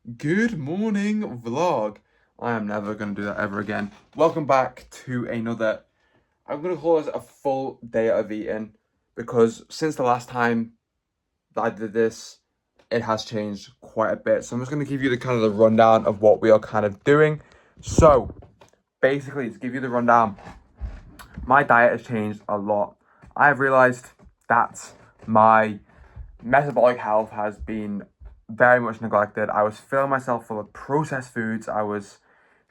Good morning vlog. I am never going to do that ever again. Welcome back to another, I'm going to call this a full day of eating, because since the last time that I did this, it has changed quite a bit. So I'm just going to give you the kind of the rundown of what we are kind of doing. So basically, to give you the rundown, my diet has changed a lot. I have realized that my metabolic health has been very much neglected. I was filling myself full of processed foods. I was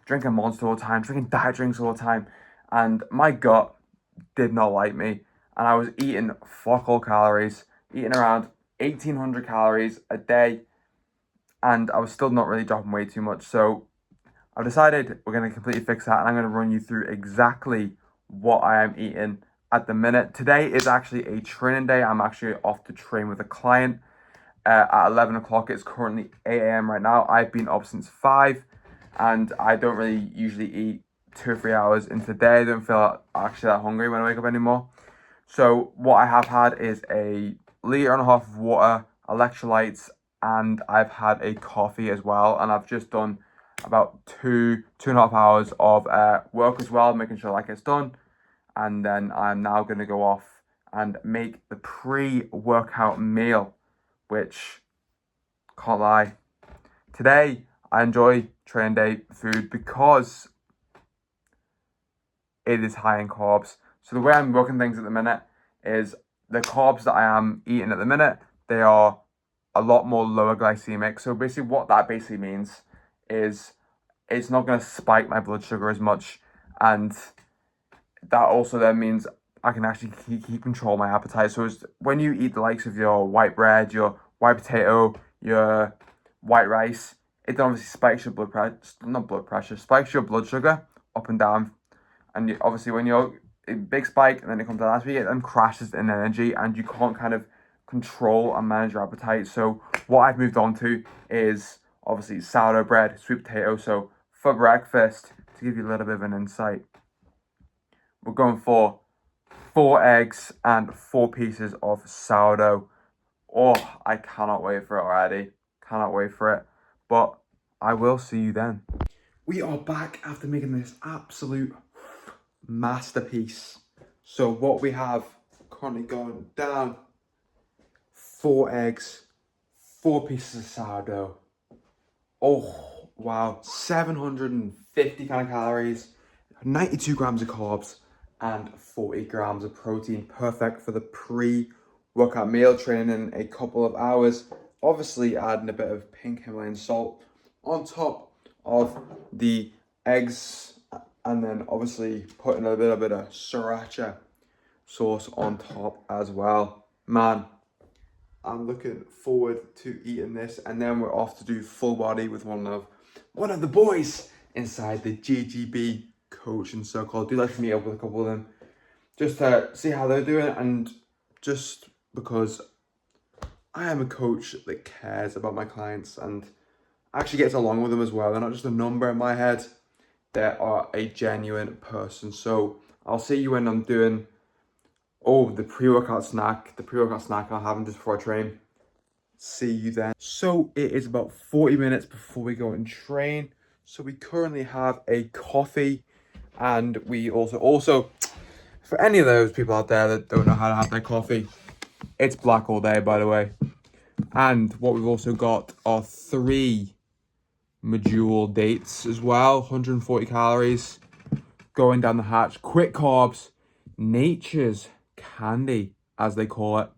drinking Monster all the time, drinking diet drinks all the time, and my gut did not like me. And I was eating fuck all calories, eating around 1,800 calories a day, and I was still not really dropping weight too much. So I've decided we're going to completely fix that, and I'm going to run you through exactly what I am eating at the minute. Today is actually a training day. I'm actually off to train with a client at 11 o'clock. It's currently 8 a.m. right now. I've been up since 5, and I don't really usually eat 2 or 3 hours into the day. I don't feel actually that hungry when I wake up anymore. So what I have had is a litre and a half of water, electrolytes, and I've had a coffee as well. And I've just done about 2.5 hours of work as well, making sure that gets done. And then I'm now going to go off and make the pre-workout meal, which, can't lie, today I enjoy training day food because it is high in carbs. So the way I'm working things at the minute is the carbs that I am eating at the minute, they are a lot more lower glycemic. So basically what that basically means is it's not going to spike my blood sugar as much, and that also then means I can actually keep control of my appetite. So when you eat the likes of your white bread, your white potato, your white rice, it obviously spikes your blood pressure, not blood pressure, spikes your blood sugar up and down. And obviously when you're a big spike and then it comes down, that's where you get them crashes in energy, and you can't kind of control and manage your appetite. So what I've moved on to is obviously sourdough bread, sweet potato. So for breakfast, to give you a little bit of an insight, we're going for 4 eggs and 4 pieces of sourdough. Oh, I cannot wait for it already. Cannot wait for it. But I will see you then. We are back after making this absolute masterpiece. So what we have currently going down: 4 eggs, 4 pieces of sourdough. Oh, wow. 750 kind of calories, 92 grams of carbs, and 40 grams of protein. Perfect for the pre-workout meal, training in a couple of hours. Obviously adding a bit of pink Himalayan salt on top of the eggs, and then obviously putting a little bit of sriracha sauce on top as well. Man, I'm looking forward to eating this, and then we're off to do full body with one of the boys inside the GGB coaching circle. I do like to meet up with a couple of them just to see how they're doing, and just because I am a coach that cares about my clients and actually gets along with them as well. They're not just a number in my head, they are a genuine person. So I'll see you when I'm doing the pre-workout snack. The pre-workout snack I'll have just before I train. See you then. So it is about 40 minutes before we go and train. So we currently have a coffee, and we also for any of those people out there that don't know how to have their coffee, it's black all day, by the way. And what we've also got are 3 medjool dates as well, 140 calories going down the hatch. Quick carbs, nature's candy, as they call it.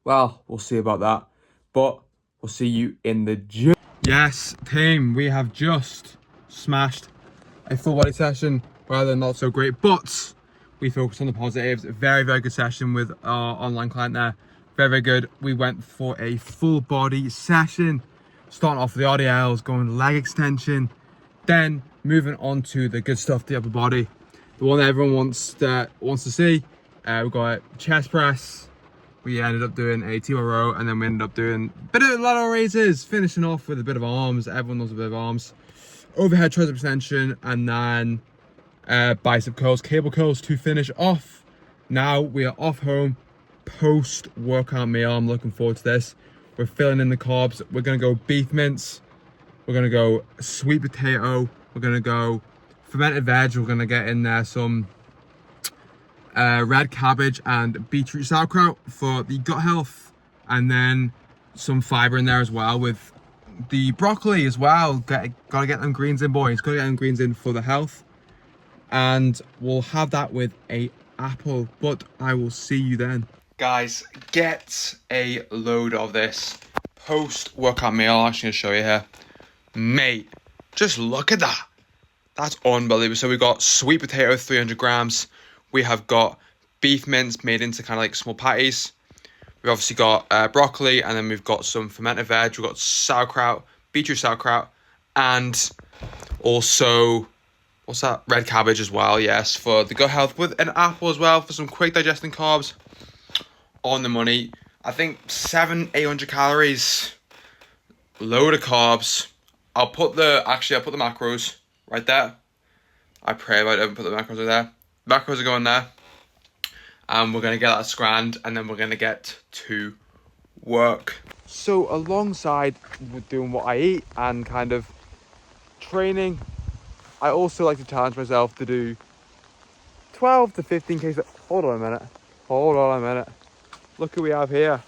Well, we'll see about that, but we'll see you in the gym. Yes, team, we have just smashed a full body session, rather not so great, but we focused on the positives. Very, very good session with our online client there. Very, very good. We went for a full body session, starting off with the RDLs, going leg extension, then moving on to the good stuff, the upper body, the one that everyone wants to see. We've got chest press. We ended up doing a T-bar row, and then we ended up doing a bit of lateral raises, finishing off with a bit of arms. Everyone loves a bit of arms. Overhead tricep extension, and then bicep curls, cable curls to finish off. Now we are off home, post-workout meal. I'm looking forward to this. We're filling in the carbs. We're going to go beef mince, We're gonna go sweet potato. We're gonna go fermented veg. We're gonna get in there some red cabbage and beetroot sauerkraut for the gut health, and then some fiber in there as well with the broccoli as well. Gotta get them greens in, boys. Gotta get them greens in for the health. And we'll have that with a apple, but I will see you then. Guys, get a load of this post-workout meal. I'm actually gonna show you here. Mate, just look at that. That's unbelievable. So we've got sweet potato, 300 grams. We have got beef mince made into kind of like small patties. We've obviously got broccoli, and then we've got some fermented veg. We've got sauerkraut, beetroot sauerkraut, and also, what's that? Red cabbage as well, yes, for the gut health, with an apple as well for some quick digesting carbs. On the money. I think 800 calories. Load of carbs. I'll put the macros right there. I pray I don't put the macros right there. Macros are going there. And we're going to get that scanned, and then we're going to get to work. So alongside with doing what I eat and kind of training, I also like to challenge myself to do 12 to 15k. Hold on a minute. Look who we have here.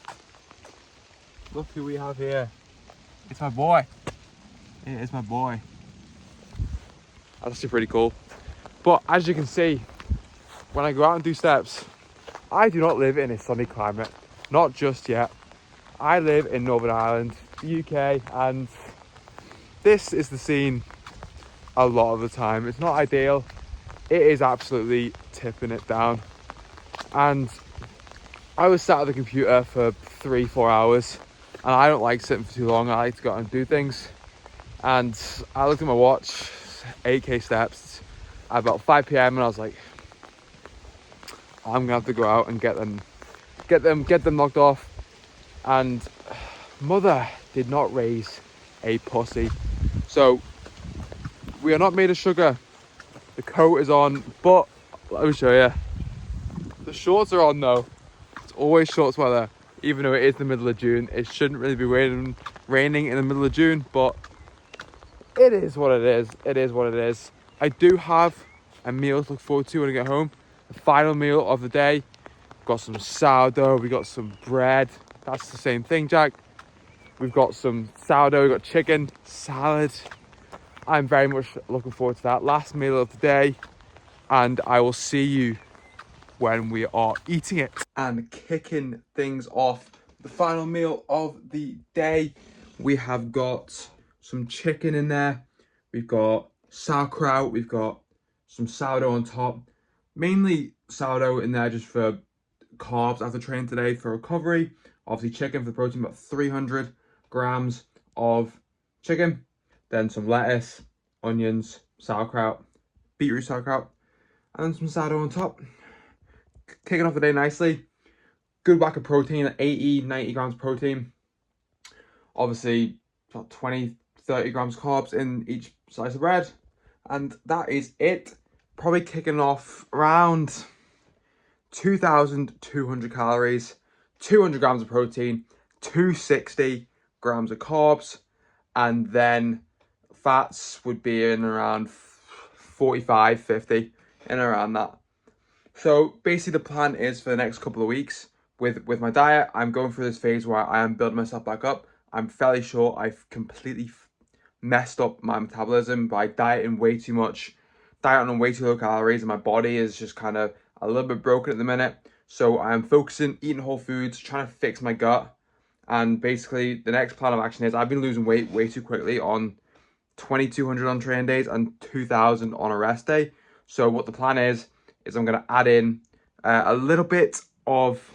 It's my boy. It is my boy. That's actually pretty cool. But as you can see, when I go out and do steps, I do not live in a sunny climate. Not just yet. I live in Northern Ireland, UK, and this is the scene a lot of the time. It's not ideal. It is absolutely tipping it down. And I was sat at the computer for 3-4 hours, and I don't like sitting for too long. I like to go out and do things. And I looked at my watch, 8k steps at about 5 p.m, and I was like, I'm gonna have to go out and get them knocked off. And mother did not raise a pussy. So we are not made of sugar. The coat is on, but let me show you. The shorts are on though. It's always shorts weather, even though it is the middle of June. It shouldn't really be raining in the middle of June, but it is what it is. It is what it is. I do have a meal to look forward to when I get home. The final meal of the day. We've got some sourdough, we got some bread. That's the same thing, Jack. We've got some sourdough, we've got chicken, salad. I'm very much looking forward to that. Last meal of the day, and I will see you when we are eating it. And kicking things off, the final meal of the day, we have got some chicken in there. We've got sauerkraut, we've got some sourdough on top. Mainly sourdough in there just for carbs after training today for recovery. Obviously chicken for the protein, about 300 grams of chicken. Then some lettuce, onions, sauerkraut, beetroot sauerkraut, and then some sourdough on top. Kicking off the day nicely. Good whack of protein, 80-90 grams of protein. Obviously, about 20-30 grams carbs in each slice of bread. And that is it. Probably kicking off around 2,200 calories, 200 grams of protein, 260 grams of carbs, and then fats would be in around 45, 50, in around that. So basically the plan is for the next couple of weeks with my diet, I'm going through this phase where I am building myself back up. I'm fairly sure I've completely messed up my metabolism by dieting way too much, dieting on way too low calories, and my body is just kind of a little bit broken at the minute. So I'm focusing, eating whole foods, trying to fix my gut. And basically the next plan of action is I've been losing weight way too quickly on 2,200 on training days and 2,000 on a rest day. So what the plan is I'm going to add in a little bit of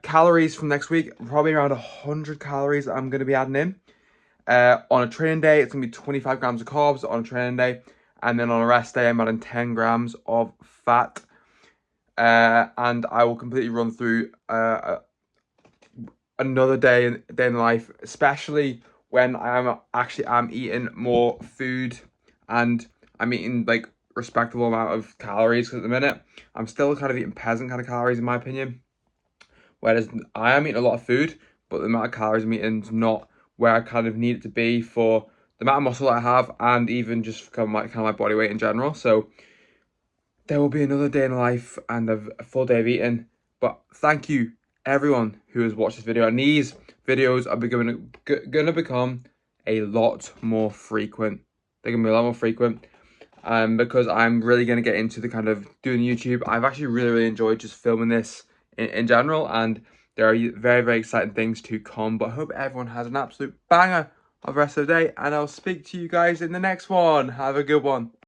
calories from next week, probably around 100 calories I'm going to be adding in. On a training day, it's going to be 25 grams of carbs on a training day. And then on a rest day, I'm adding 10 grams of fat. And I will completely run through another day in life, especially when I'm eating more food and I'm eating like respectable amount of calories. Because at the minute, I'm still kind of eating peasant kind of calories in my opinion. Whereas I am eating a lot of food, but the amount of calories I'm eating is not where I kind of need it to be for the amount of muscle I have, and even just kind of my body weight in general. So there will be another day in life and a full day of eating. But thank you everyone who has watched this video, and these videos are gonna become a lot more frequent. They're gonna be a lot more frequent. Because I'm really going to get into the kind of doing YouTube. I've actually really enjoyed just filming this in general, and there are very, very exciting things to come. But I hope everyone has an absolute banger of the rest of the day, and I'll speak to you guys in the next one. Have a good one.